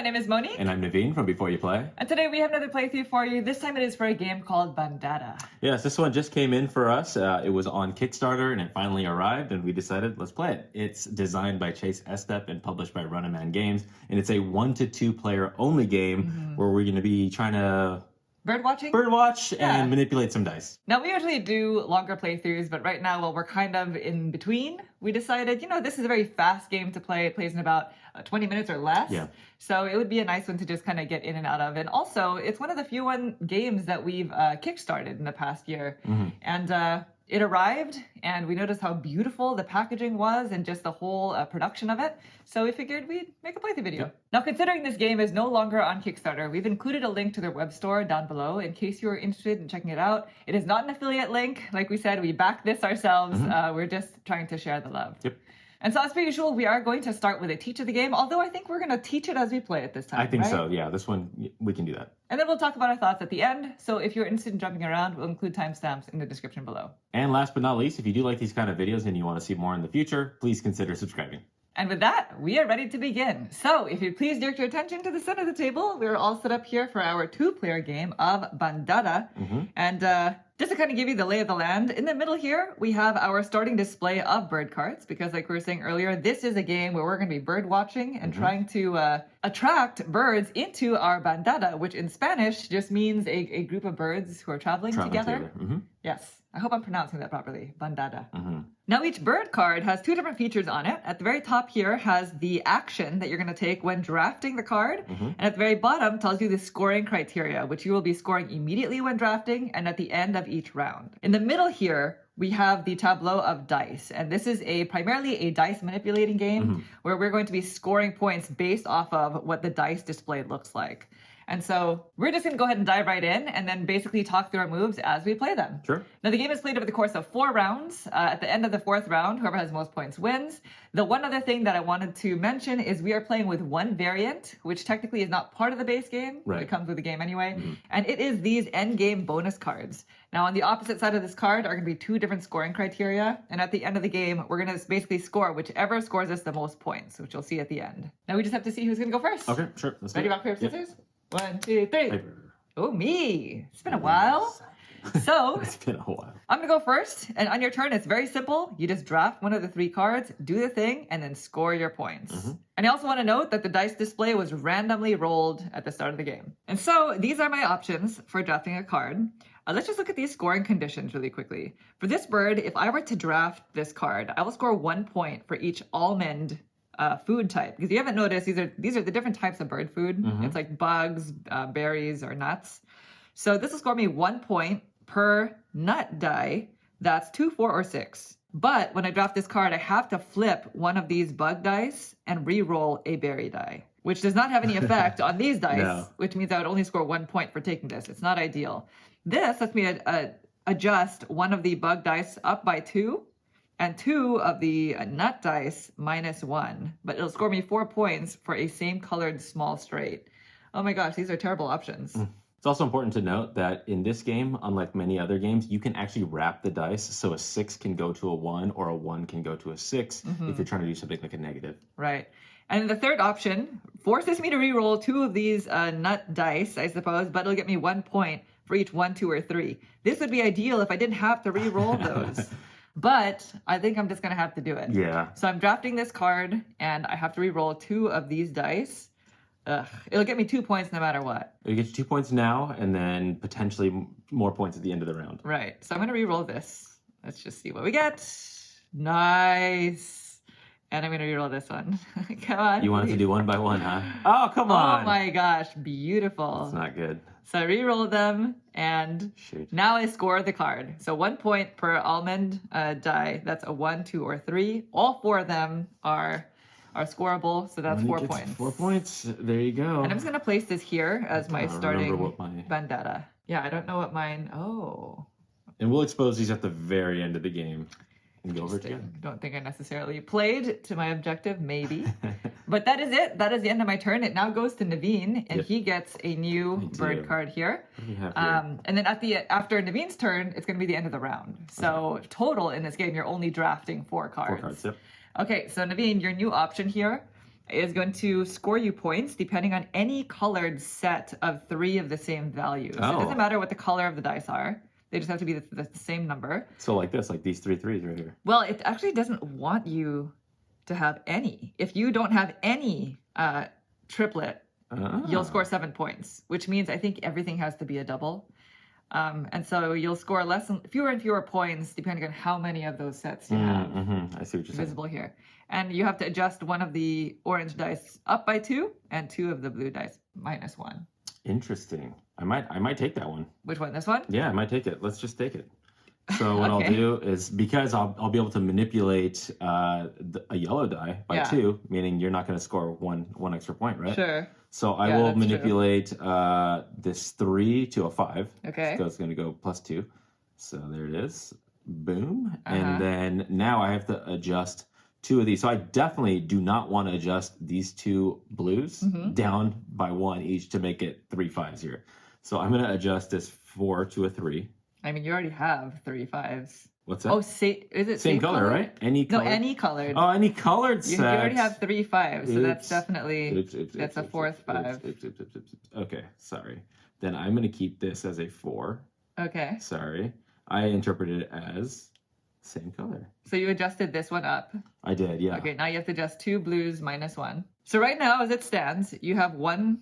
name is Moni. And I'm Naveen from Before You Play. And today we have another playthrough for you. This time it is for a game called Bandada. Yes, this one just came in for us. It was on Kickstarter and it finally arrived and we decided, let's play it. It's designed by Chase Estep and published by Runnaman Games. And it's a 1 to 2 player only game where we're going to be trying to birdwatch and manipulate some dice. Now, we usually do longer playthroughs, but right now, while we're kind of in between, we decided, this is a very fast game to play. It plays in about 20 minutes or less. Yeah. So it would be a nice one to just kind of get in and out of. And also, it's one of the few games that we've kickstarted in the past year. And it arrived, and we noticed how beautiful the packaging was and just the whole production of it. So we figured we'd make a playthrough video. Yep. Now, considering this game is no longer on Kickstarter, we've included a link to their web store down below in case you're interested in checking it out. It is not an affiliate link. Like we said, we back this ourselves. We're just trying to share the love. Yep. And so as per usual, we are going to start with a teach of the game, although I think we're going to teach it as we play it this time. I think right? so, yeah. This one, we can do that. And then we'll talk about our thoughts at the end. So if you're interested in jumping around, we'll include timestamps in the description below. And last but not least, if you do like these kind of videos and you want to see more in the future, please consider subscribing. And with that, we are ready to begin. So if you'd please direct your attention to the center of the table, we're all set up here for our 2-player game of Bandada. And just to kind of give you the lay of the land, in the middle here, we have our starting display of bird cards, because like we were saying earlier, this is a game where we're going to be bird watching and trying to attract birds into our bandada, which in Spanish just means a group of birds who are traveling together. Yes, I hope I'm pronouncing that properly, bandada. Now each bird card has 2 different features on it. At the very top here has the action that you're going to take when drafting the card, and at the very bottom tells you the scoring criteria, which you will be scoring immediately when drafting and at the end of each round. In the middle here, we have the tableau of dice, and this is primarily a dice manipulating game where we're going to be scoring points based off of what the dice display looks like. And so we're just going to go ahead and dive right in and then basically talk through our moves as we play them. Sure. Now, the game is played over the course of 4 rounds. At the end of the 4th round, whoever has most points wins. The one other thing that I wanted to mention is we are playing with one variant, which technically is not part of the base game. Right. It comes with the game anyway. And it is these end game bonus cards. Now, on the opposite side of this card are going to be 2 different scoring criteria. And at the end of the game, we're going to basically score whichever scores us the most points, which you'll see at the end. Now, we just have to see who's going to go first. Okay, sure. Let's Ready, do it. rock, paper, Yep. scissors? 1, 2, 3. Paper. Oh, me. It's been a while. So It's been a while. I'm going to go first. And on your turn, it's very simple. You just draft one of the 3 cards, do the thing, and then score your points. And I also want to note that the dice display was randomly rolled at the start of the game. And so these are my options for drafting a card. Let's just look at these scoring conditions really quickly. For this bird, if I were to draft this card, I will score 1 point for each almond food type, because you haven't noticed these are the different types of bird food. It's like bugs, berries, or nuts. So this will score me 1 point per nut die. That's 2, 4, or 6. But when I draft this card, I have to flip one of these bug dice and re-roll a berry die, which does not have any effect on these dice, which means I would only score 1 point for taking this. It's not ideal. This lets me adjust one of the bug dice up by 2. And 2 of the nut dice -1, but it'll score me 4 points for a same colored small straight. Oh my gosh, these are terrible options. It's also important to note that in this game, unlike many other games, you can actually wrap the dice so a 6 can go to a 1 or a 1 can go to a 6 if you're trying to do something like a negative. Right. And the third option forces me to re-roll 2 of these nut dice, I suppose, but it'll get me 1 point for each 1, 2, or 3. This would be ideal if I didn't have to re-roll those. But I think I'm just going to have to do it. Yeah. So I'm drafting this card, and I have to re-roll 2 of these dice. It'll get me 2 points no matter what. It'll get you 2 points now, and then potentially more points at the end of the round. Right. So I'm going to re-roll this. Let's just see what we get. Nice. And I'm going to re-roll this one. Come on. You wanted to do 1 by 1, huh? Oh, come on. Oh my gosh. Beautiful. It's not good. So I re-roll them, and now I score the card. So 1 point per almond die. That's a 1, 2, or 3. All 4 of them are scoreable, so that's 4 points. 4 points. There you go. And I'm just going to place this here as my starting my... bandada. Yeah, I don't know what mine... Oh. And we'll expose these at the very end of the game. And go over together. Don't think I necessarily played to my objective, maybe. But that is it. That is the end of my turn. It now goes to Naveen, and he gets a new bird card here. What do you have here? And then after Naveen's turn, it's going to be the end of the round. So total in this game, you're only drafting 4 cards. 4 cards, yep. Okay, so Naveen, your new option here is going to score you points depending on any colored set of 3 of the same value. So it doesn't matter what the color of the dice are. They just have to be the same number. So like this, like these 3 threes right here. Well, it actually doesn't want you to have any. If you don't have any triplet, you'll score 7 points, which means I think everything has to be a double. And so you'll score fewer and fewer points depending on how many of those sets you have. I see what you're saying. Visible here. And you have to adjust one of the orange dice up by 2 and 2 of the blue dice minus 1. Interesting. I might take that one. Which one? This one? Yeah, I might take it. Let's just take it. So what I'll do is, because I'll be able to manipulate a yellow die by 2, meaning you're not going to score one extra point, right? Sure. So I will manipulate this 3 to a 5. Okay. So it's going to go +2. So there it is. Boom. And then now I have to adjust 2 of these. So I definitely do not want to adjust these 2 blues down by 1 each to make it 3 5s here. So I'm going to adjust this 4 to a 3. I mean, you already have 3 5s. What's that? Oh, is it same color, colored? right? Any color? No, any colored. Oh, any colored set. You already have 3 5s, so that's definitely that's a 4th 5. Okay, sorry. Then I'm going to keep this as a 4. Okay. Sorry. I interpreted it as same color. So you adjusted this one up. I did, yeah. Okay, now you have to adjust 2 blues minus 1. So right now, as it stands, you have 1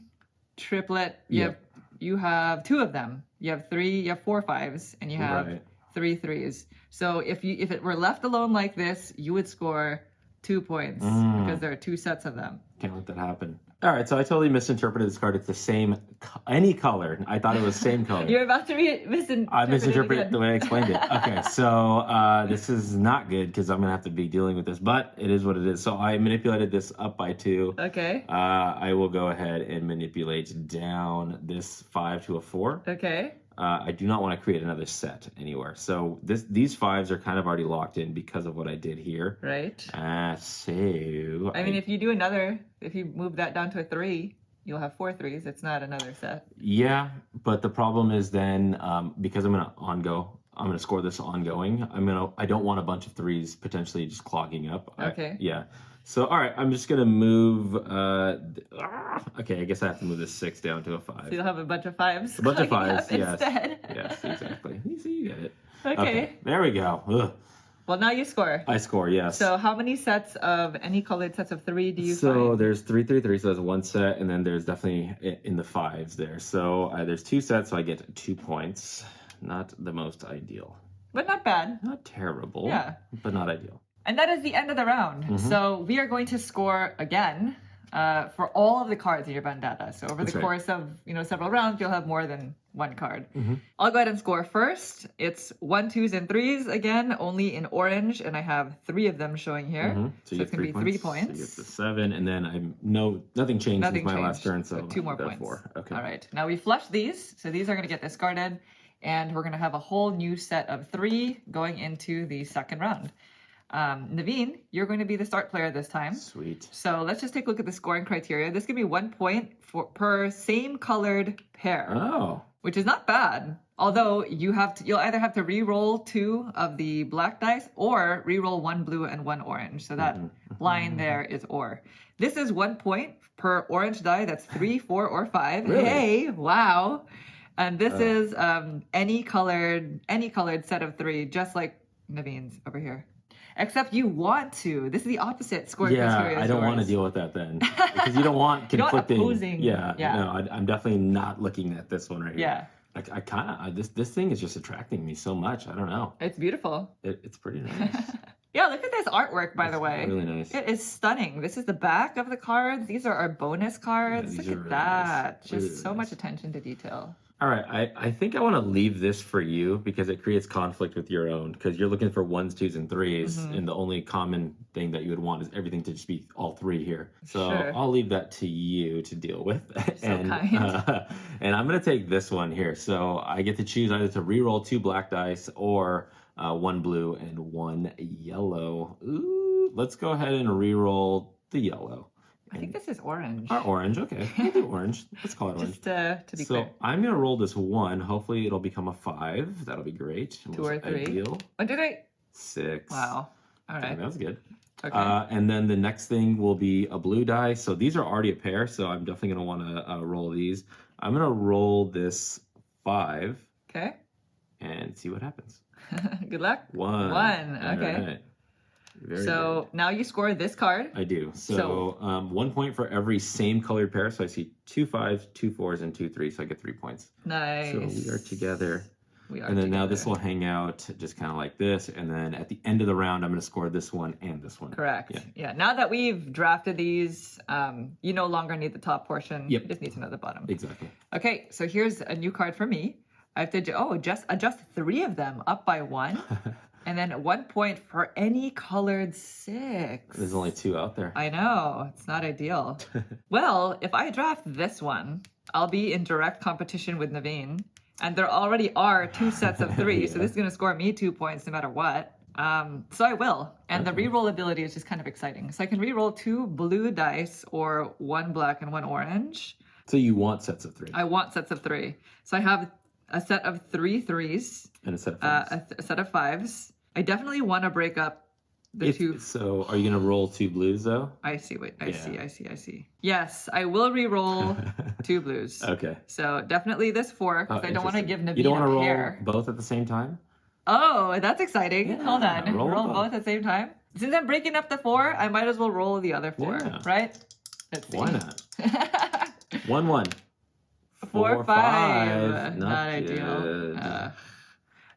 triplet. You have 2 of them. You have 4 5s, and you have 3 3s. So if it were left alone like this, you would score 2 points because there are 2 sets of them. Can't let that happen. All right, so I totally misinterpreted this card. It's the same, any color. I thought it was same color. You're about to misinterpret I misinterpreted it the way I explained it. Okay, so this is not good because I'm going to have to be dealing with this, but it is what it is. So I manipulated this up by 2. Okay. I will go ahead and manipulate down this 5 to a 4. Okay. I do not want to create another set anywhere. So these 5s are kind of already locked in because of what I did here. Right. So I mean, if you move that down to a 3, you'll have 4 3s. It's not another set. Yeah, but the problem is then because I'm gonna score this ongoing. I don't want a bunch of 3s potentially just clogging up. Okay. Yeah. So all right, I'm just gonna move. Okay, I guess I have to move this 6 down to a 5. So you'll have a bunch of 5s. A bunch of 5s. Yes. Instead. Yes, exactly. You get it. Okay. There we go. Ugh. Well, now you score. I score. Yes. So how many sets of any colored sets of 3 do you So find? there's 3 3 3. So that's 1 set, and then there's definitely in the 5s there. So there's 2 sets, so I get 2 points. Not the most ideal. But not bad. Not terrible. Yeah. But not ideal. And that is the end of the round. So we are going to score again for all of the cards in your Bandada. So over the course of several rounds, you'll have more than 1 card. I'll go ahead and score first. It's 1 2s and 3s again, only in orange, and I have 3 of them showing here. So it's going to be 3 points. So you get the 7, and then nothing changed since my last turn. So 2 more points. 4. Okay. All right. Now we flush these, so these are going to get discarded, and we're going to have a whole new set of 3 going into the second round. Naveen, you're going to be the start player this time. Sweet. So let's just take a look at the scoring criteria. This can be 1 point per same colored pair. Oh. Which is not bad. Although you'll either have to re-roll 2 of the black dice or re-roll 1 blue and 1 orange. So that line there is or. This is 1 point per orange die. That's 3, 4, or 5. Really? Hey, wow. And this is any colored set of 3, just like Naveen's over here. Except you want to. This is the opposite scoring criteria. Yeah, I don't want to deal with that then. Because you don't want conflicting. Opposing. Yeah. No, I'm definitely not looking at this one right here. Yeah. Like I kind of this thing is just attracting me so much. I don't know. It's beautiful. It's pretty nice. Yeah, look at this artwork, by the way. Really nice. It is stunning. This is the back of the cards. These are our bonus cards. Yeah, look at really that. Nice. Just really so nice. much attention to detail. All right, I think I want to leave this for you because it creates conflict with your own because you're looking for 1s, 2s, and 3s, and the only common thing that you would want is everything to just be all 3 here. So Sure. I'll leave that to you to deal with. So kind. And I'm going to take this one here. So I get to choose either to re-roll 2 black dice or 1 blue and 1 yellow. Ooh, let's go ahead and re-roll the yellow. I think this is orange. Orange, okay. We'll do orange. Let's call it orange. Just to be So clear. I'm going to roll this 1. Hopefully it'll become a 5. That'll be great. 2 or 3. Ideal. 1, 2, 3. 6. Wow. All Okay, right. that was good. Okay. And then the next thing will be a blue die. So these are already a pair, so I'm definitely going to want to roll these. I'm going to roll this 5 Okay. and see what happens. Good luck. 1. Okay. All right. Very So good. now you score this card. I do. So 1 point for every same colored pair. So I see 2 5s, 2 4s, and 2 3s. So I get 3 points. Nice. So we are together. We are and then now together. this will hang out just kind of like this. And then at the end of the round, I'm going to score this one and this one. Correct. Yeah. Yeah. Now that we've drafted these, you no longer need the top portion. Yep. You just need to know the bottom. Exactly. Okay. So here's a new card for me. I have to just adjust 3 of them up by 1. And then 1 point for any colored 6. There's only 2 out there. I know. It's not ideal. Well, if I draft this one, I'll be in direct competition with Naveen. And there already are 2 sets of 3. Yeah. So this is going to score me 2 points no matter what. So I will. And the reroll ability is just kind of exciting. So I can reroll 2 blue dice or 1 black and 1 orange. So you want sets of 3. I want sets of 3. So I have a set of 3 3s. And a set of 5s. A set of 5s. I definitely want to break up the 2. So are you going to roll 2 blues though? I see. Wait, I see. Yes, I will re-roll 2 blues. Okay. So definitely this 4 because I don't want to give Naveen You don't want to a roll pair. both at the same time? Oh, that's exciting. Yeah, Hold on. roll Roll both. both at the same time. Since I'm breaking up the 4, I might as well roll the other 4, Yeah. right? Let's see. Why not? 1 1. 4 5. Not good. ideal.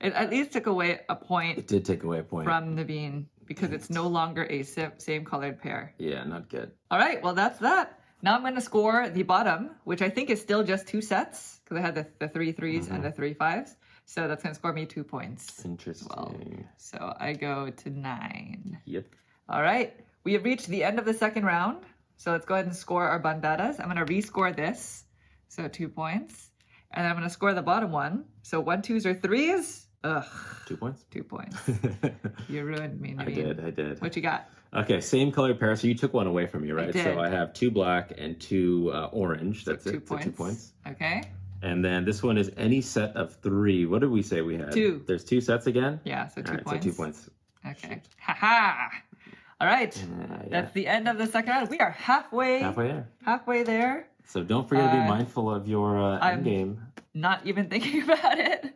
It at least took away a point It did take away a point. from Naveen because it's no longer a same colored pair. Yeah, not good. All right, well, that's that. Now I'm going to score the bottom, which I think is still just 2 sets because I had the 3 3s and the 3 5s. So that's going to score me 2 points. Interesting. So I go to 9. Yep. All right, we have reached the end of the second round. So let's go ahead and score our bandadas. I'm going to rescore this. So 2 points. And then I'm going to score the bottom one. So 1 2s or 3s. Ugh. 2 points? 2 points. You ruined me, I Naveen. did. What you got? Okay, same colored pair. So you took one away from me, right? did. So I have 2 black and 2 orange. That's So 2 it. So 2 points. Okay. And then this one is any set of 3. What did we say we had? 2. There's 2 sets again? Yeah, so 2 All right, points. so 2 points. Okay. Haha. All right. Yeah. That's the end of the second round. We are halfway Halfway there. there. So don't forget to be mindful of your end game. Not even thinking about it.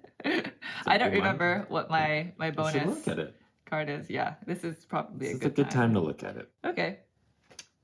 I don't good remember what my You bonus should look at it. card is. Yeah, this is probably It's a a good time to look at it. Okay.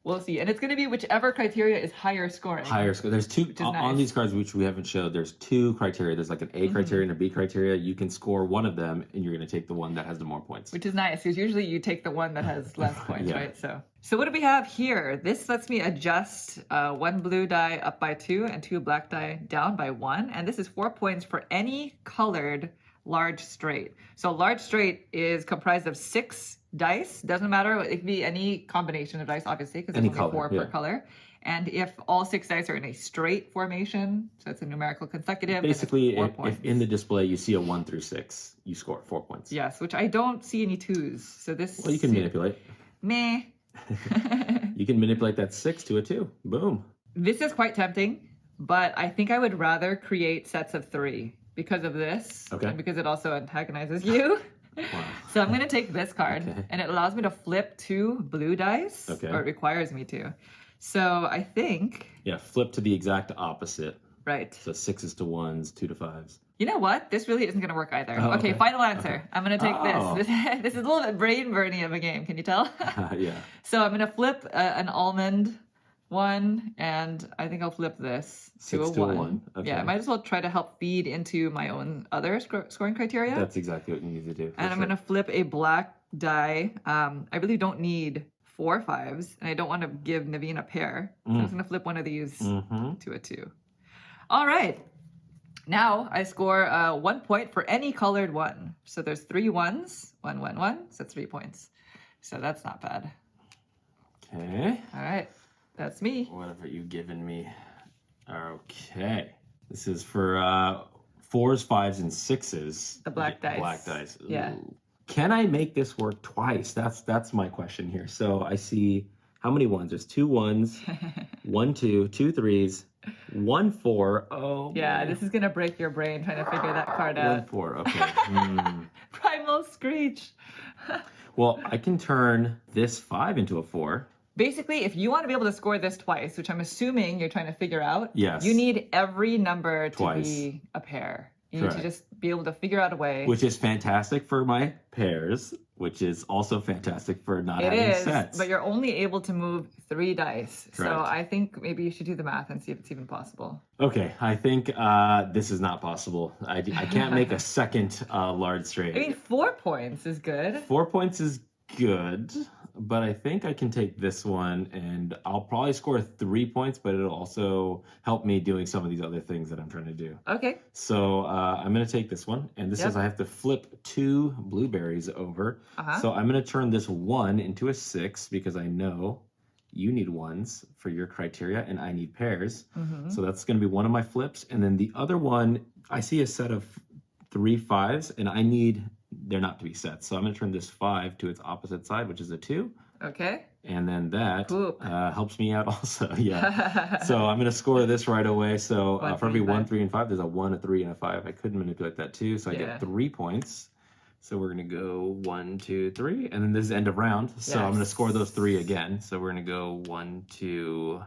We'll see. And it's going to be whichever criteria is higher scoring. Higher score. There's 2 is on nice. these cards which we haven't showed. There's 2 criteria. There's like an A criteria and a B criteria. You can score one of them, and you're going to take the one that has the more points. Which is nice because usually you take the one that has less points, Yeah. right? So what do we have here? This lets me adjust 1 blue die up by 2 and 2 black die down by 1. And this is 4 points for any colored large straight. So large straight is comprised of 6 dice. Doesn't matter. It can be any combination of dice, obviously, because there's only 4 per color. And if all 6 dice are in a straight formation, so it's a numerical consecutive, Basically, then it's 4 points. if in the display you see a 1 through 6, you score 4 points. Yes, which I don't see any 2s. So this... Well, you can manipulate. Meh. You can manipulate that 6 to a 2. Boom. This is quite tempting, but I think I would rather create sets of 3 because of this. Okay. And because it also antagonizes you. Wow. So I'm going to take this card, Okay. and it allows me to flip 2 blue dice, Okay. or it requires me to. So I think, Yeah, flip to the exact opposite. right. So 6s to 1s, 2 to 5s. You know what? This really isn't going to work either. Oh, okay, okay. final answer. Okay. I'm going to take Oh. this. This is a little bit brain burning of a game. Can you tell? Yeah. So I'm going to flip an almond one, and I think I'll flip this to a 6 to a 1. 1. Okay. Yeah, I might as well try to help feed into my own other scoring criteria. That's exactly what you need to do. And I'm going to flip a black die. I really don't need 4 5s, and I don't want to give Naveen a pair. So I'm just going to flip one of these to a 2. All right. Now I score 1 point for any colored 1. So there's 3 1s, 1 1 1, so 3 points. So that's not bad. Okay. All right. That's me. What have you given me? Okay. This is for 4s, 5s, and 6s. The black dice. Black dice. Yeah. Ooh. Can I make this work twice? That's my question here. So I see how many 1s? There's 2 1s, 1 2, 2 3s, 1 4. Oh, Yeah, man. this is going to break your brain trying to figure that card 1 out. 4. Okay. Primal Screech. Well, I can turn this 5 into a 4. Basically, if you want to be able to score this twice, which I'm assuming you're trying to figure out, Yes. you need every number to Twice. be a pair. You Correct. need to just be able to figure out a way. Which is fantastic for my pairs, which is also fantastic for not having sets. But you're only able to move 3 dice. So Correct. I think maybe you should do the math and see if it's even possible. Okay, I think this is not possible. I can't make a second large straight. I mean, 4 points is good. 4 points is good, but I think I can take this one and I'll probably score 3 points, but it'll also help me doing some of these other things that I'm trying to do. Okay. So I'm going to take this one, and this says I have to flip 2 blueberries over. So I'm going to turn this 1 into a 6 because I know you need ones for your criteria and I need pairs. So that's going to be one of my flips. And then the other one, I see a set of 3 5s and I need there not to be sets. So I'm going to turn this 5 to its opposite side, which is a 2. Okay. And then that helps me out also. Yeah. So I'm going to score this right away. So for every 1, 3, and 5, there's a 1, a 3, and a 5. I could manipulate that too. So I get 3 points. So we're going to go 1, 2, 3. And then this is end of round. So I'm going to score those 3 again. So we're going to go 1, 2,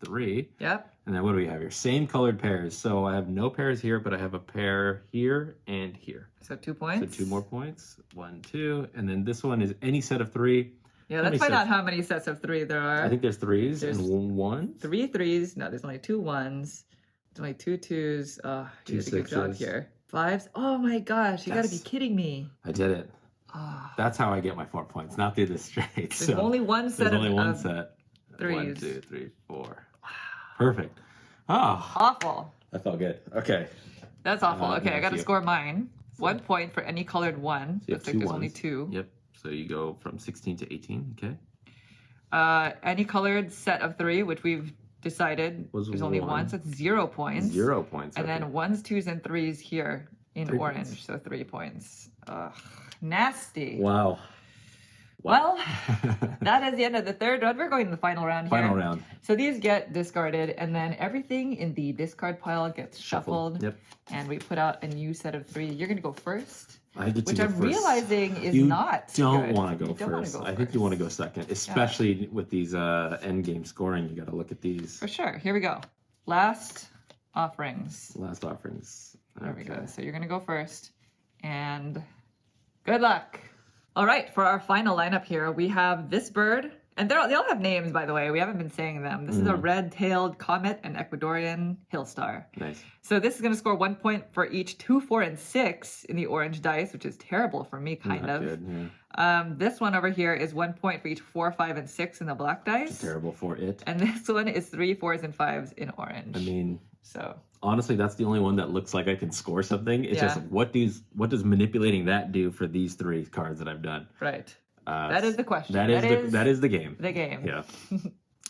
3. Yep. And then what do we have here? Same colored pairs. So I have no pairs here, but I have a pair here and here. So 2 points. So 2 more points. 1, 2. And then this one is any set of 3. Yeah, let's find out how many sets of 3 there are. I think there's 3s and 1. 3 3s. No, there's only 2 1s. There's only 2 2s. Oh, you did a good job here. 5s. Oh my gosh, you gotta be kidding me. I did it. Oh. That's how I get my 4 points, not through the straight. There's only one set there's only one of set. 3s. 1, 2, 3, 4. Wow. Perfect. Oh. Awful. That felt good. Okay. That's awful. Okay, I gotta score mine. 1 point for any colored 1. So Looks like there's only 2. Yep. So you go from 16 to 18. Okay. Any colored set of 3, which we've decided there's only 1, so it's 0 points. 0 points. And then 1s, 2s, and 3s here in 3 orange, points. so 3 points. Ugh, nasty. Wow. Well, that is the end of the third round. We're going to the final round here. Final round. So these get discarded, and then everything in the discard pile gets shuffled. Yep. And we put out a new set of 3. You're going to go first. I get to which go I'm first. realizing is you not don't good. want to go You don't wanna first. go I think you first. want to go second, especially with these end game scoring. You got to look at these. For sure. Here we go. Last offerings. Last offerings. There we go. So you're going to go first. And good luck. All right. For our final lineup here, we have this bird. And they all have names, by the way. We haven't been saying them. This is a red-tailed comet and Ecuadorian hill star. Nice. So this is going to score 1 point for each 2, 4, and 6 in the orange dice, which is terrible for me, kind Not of. Good, yeah. This one over here is 1 point for each 4, 5, and 6 in the black dice. It's terrible for it. And this one is 3, 4s, and 5s in orange. I mean, so honestly, that's the only one that looks like I can score something. It's just what does manipulating that do for these 3 cards that I've done? Right. That is the question. That is the game. The game. Yeah.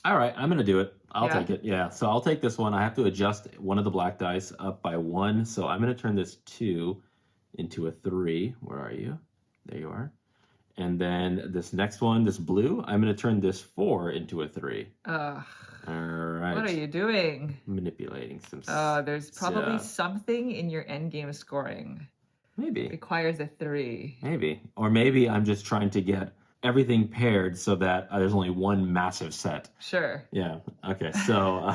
All right, I'm gonna do it. I'll take it. Yeah. So I'll take this one. I have to adjust one of the black dice up by 1. So I'm gonna turn this 2 into a 3. Where are you? There you are. And then this next one, this blue, I'm gonna turn this 4 into a 3. Ugh. All right. What are you doing? Manipulating some. There's probably something in your endgame scoring. Maybe. Requires a 3. Maybe. Or maybe I'm just trying to get everything paired so that there's only one massive set. Sure. Yeah. Okay. So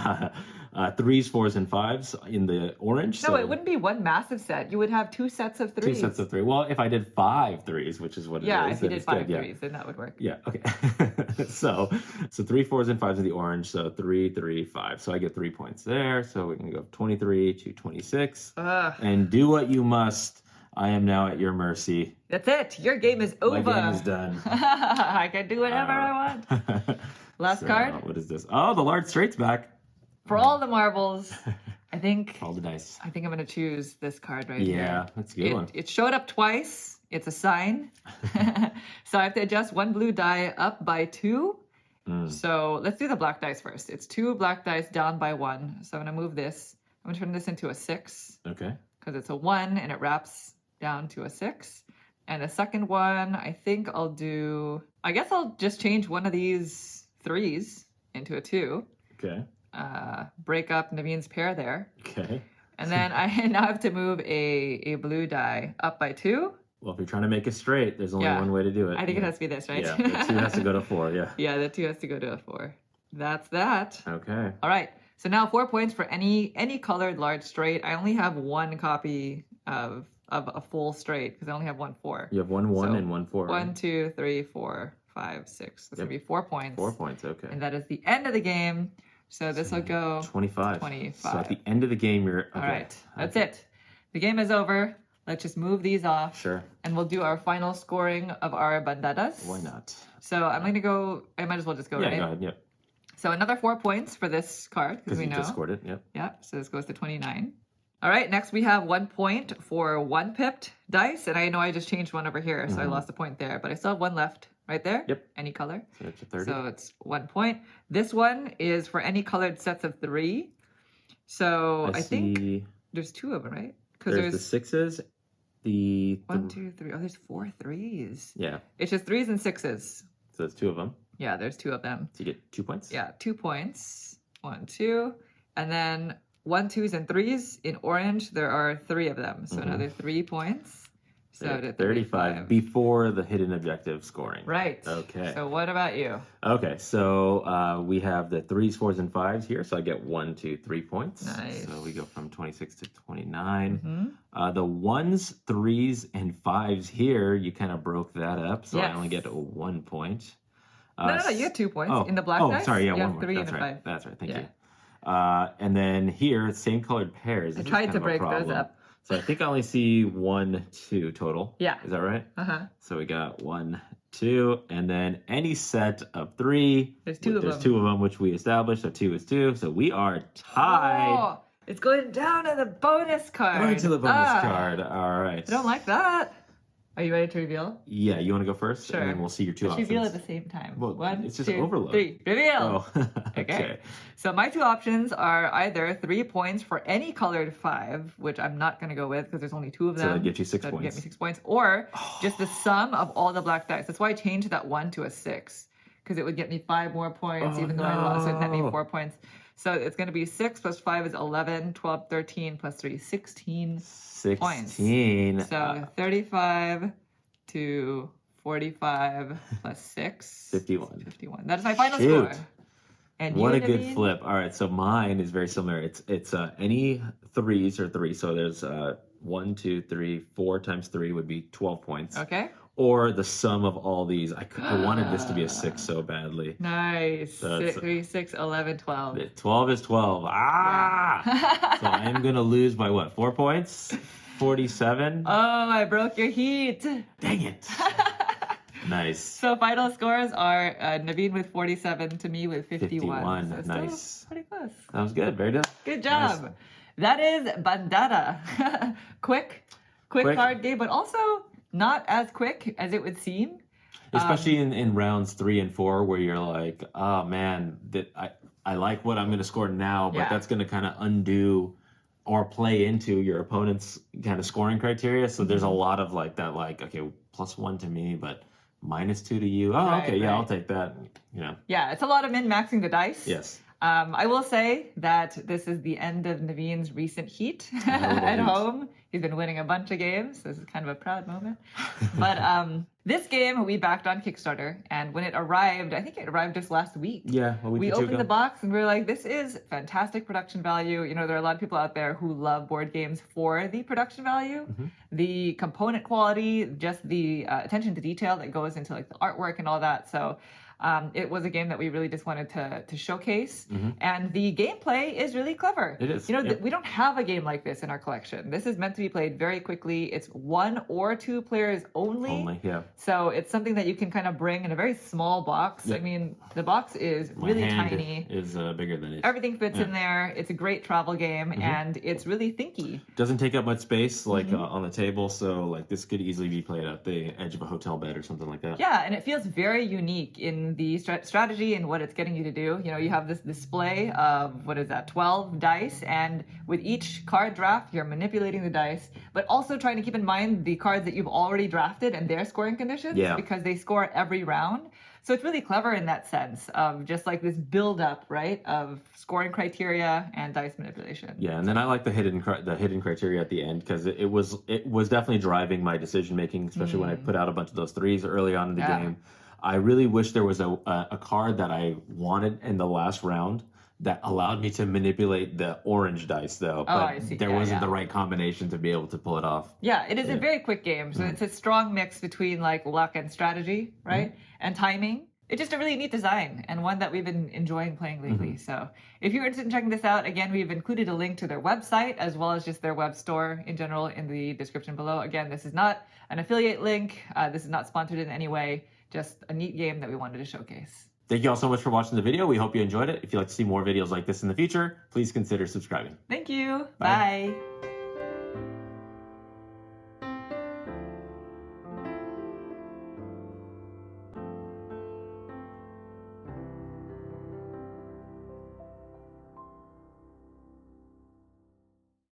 3s, 4s, and 5s in the orange. No, so it wouldn't be one massive set. You would have 2 sets of 3s. 2 sets of 3. Well, if I did 5 3s, which is what it is. Yeah, if you did 5 good, 3s, then that would work. Yeah. Okay. so 3 4s and 5s in the orange. So 3 3 5. So I get 3 points there. So we can go 23 to 26. And do what you must. I am now at your mercy. That's it. Your game is over. My game is done. I can do whatever I want. Last card. What is this? Oh, the large straight's back. For all the marbles, I think. All the dice. I think I'm going to choose this card right here. Yeah, that's a good one. It showed up twice. It's a sign. So I have to adjust 1 blue die up by 2. So let's do the black dice first. It's 2 black dice down by 1. So I'm going to move this. I'm going to turn this into a 6. Okay. Because it's a 1 and it wraps down to a 6. And the second one, I think I'll just change one of these 3s into a 2. Okay. Break up Naveen's pair there. Okay. And then I now have to move a blue die up by 2. Well, if you're trying to make it straight, there's only Yeah. one way to do it. I think it has to be this, right? Yeah, the 2 has to go to 4, yeah. Yeah, the 2 has to go to a 4. That's that. Okay. All right. So now 4 points for any colored large straight. I only have one copy of a full straight because I only have 1 4. You have 1 1 So, and 1 4. 1 2 3 4 5 6. That's gonna be 4 points. 4 points, okay. And that is the end of the game. So this will go 25. 25. So at the end of the game, you're okay. All right. That's it. The game is over. Let's just move these off. Sure. And we'll do our final scoring of our bandadas. Why not? So I'm going to go, I might as well just go, Yeah, right? go ahead. Yep. So another 4 points for this card because we you know. just scored it. Yep. Yeah, so this goes to 29. All right, next we have 1 point for 1 pipped dice. And I know I just changed one over here, so I lost a point there. But I still have 1 left right there. Yep. Any color. So it's a 30. So it's 1 point. This one is for any colored sets of 3. So I think there's 2 of them, right? Because there's the 6s. The 1, 2, 3. Oh, there's 4 3s. Yeah. It's just 3s and 6s. So there's 2 of them. Yeah, there's 2 of them. So you get 2 points. Yeah, 2 points. 1, 2. And then 1, 2s, and 3s. In orange, there are 3 of them. So another 3 points. So to 35 before the hidden objective scoring. Right. Okay. So what about you? Okay, so we have the 3s, 4s, and 5s here. So I get 1, 2, 3 points. Nice. So we go from 26 to 29. The 1s, 3s, and 5s here, you kind of broke that up. So I only get 1 point. No, you get 2 points in the black dice. Sorry, yeah, you 1 have more. 3 That's and a right. 5. That's right. Thank Yeah. you. And then here, same colored pairs. I tried to break those up. So I think I only see 1, 2 total. Yeah. Is that right? Uh-huh. So we got 1, 2, and then any set of 3. There's 2 of them. There's 2 of them, which we established. So 2 is 2. So we are tied. Oh, it's going down to the bonus card. Right to the bonus card. All right. I don't like that. Are you ready to reveal? Yeah, you want to go first? Sure. And then we'll see your 2 Let's options. reveal at the same time. Well, 1, it's just 2, overload. 3. Reveal. Oh, Okay. So my 2 options are either 3 points for any colored 5, which I'm not going to go with because there's only 2 of them. So that gets you 6 That would points. get me 6 points. Or just the sum of all the black dice. That's why I changed that 1 to a 6 because it would get me 5 more points even though I lost. So it net me 4 points. So it's going to be 6 plus 5 is 11, 12, 13 plus 3, 16 points. 16. So 35 to 45 plus 6. 51. 51. That is my final Shoot. score. And What you, a good Naveen? flip. All right, so mine is very similar. It's any 3s or 3. So there's 1, 2, 3, 4 times 3 would be 12 points. Okay. Or the sum of all these. I wanted this to be a 6 so badly. Nice. So 3, 6, 11, 12. 12 is 12. Ah! So I am going to lose by what, 4 points? 47? Oh, I broke your heat. Dang it. Nice. So final scores are Naveen with 47 to me with 51. 51. So still Nice. pretty close. That was good. Very good. Good job. Nice. That is Bandada. quick card game, but also not as quick as it would seem. Especially in rounds 3 and 4 where you're like, oh man, I like what I'm going to score now, but that's going to kind of undo or play into your opponent's kind of scoring criteria. So there's a lot of like that, like, okay, +1 to me, but -2 to you. Oh, Right, okay, yeah, right. I'll take that. You know. Yeah, it's a lot of min-maxing the dice. Yes. I will say that this is the end of Naveen's recent heat little at heat. home. He's been winning a bunch of games. This is kind of a proud moment. But this game we backed on Kickstarter, and when it arrived, I think it arrived just last week. Yeah, a week We or two opened ago. the box and we were like, this is fantastic production value. You know, there are a lot of people out there who love board games for the production value, the component quality, just the attention to detail that goes into like the artwork and all that. So it was a game that we really just wanted to showcase. And the gameplay is really clever. It is, You know, yeah. we don't have a game like this in our collection. This is meant to be played very quickly. It's 1 or 2 players only. Only, yeah. So it's something that you can kind of bring in a very small box. Yep. I mean, the box is My really hand tiny. is bigger than it. Everything fits in there. It's a great travel game, and it's really thinky. Doesn't take up much space, like on the table. So like this could easily be played at the edge of a hotel bed or something like that. Yeah, and it feels very unique in the strategy and what it's getting you to do. You know, you have this display of, 12 dice, and with each card draft, you're manipulating the dice, but also trying to keep in mind the cards that you've already drafted and their scoring conditions, Yeah. because they score every round. So it's really clever in that sense of just like this build up, right, of scoring criteria and dice manipulation. Yeah, and then I like the hidden criteria at the end because it was definitely driving my decision making, especially when I put out a bunch of those threes early on in the game. I really wish there was a card that I wanted in the last round that allowed me to manipulate the orange dice, though. But I see. there wasn't the right combination to be able to pull it off. Yeah, it is a very quick game. So it's a strong mix between like luck and strategy, right? And timing. It's just a really neat design and one that we've been enjoying playing lately. So if you're interested in checking this out, again, we've included a link to their website as well as just their web store in general in the description below. Again, this is not an affiliate link. This is not sponsored in any way. Just a neat game that we wanted to showcase. Thank you all so much for watching the video. We hope you enjoyed it. If you'd like to see more videos like this in the future, please consider subscribing. Thank you. Bye. Bye.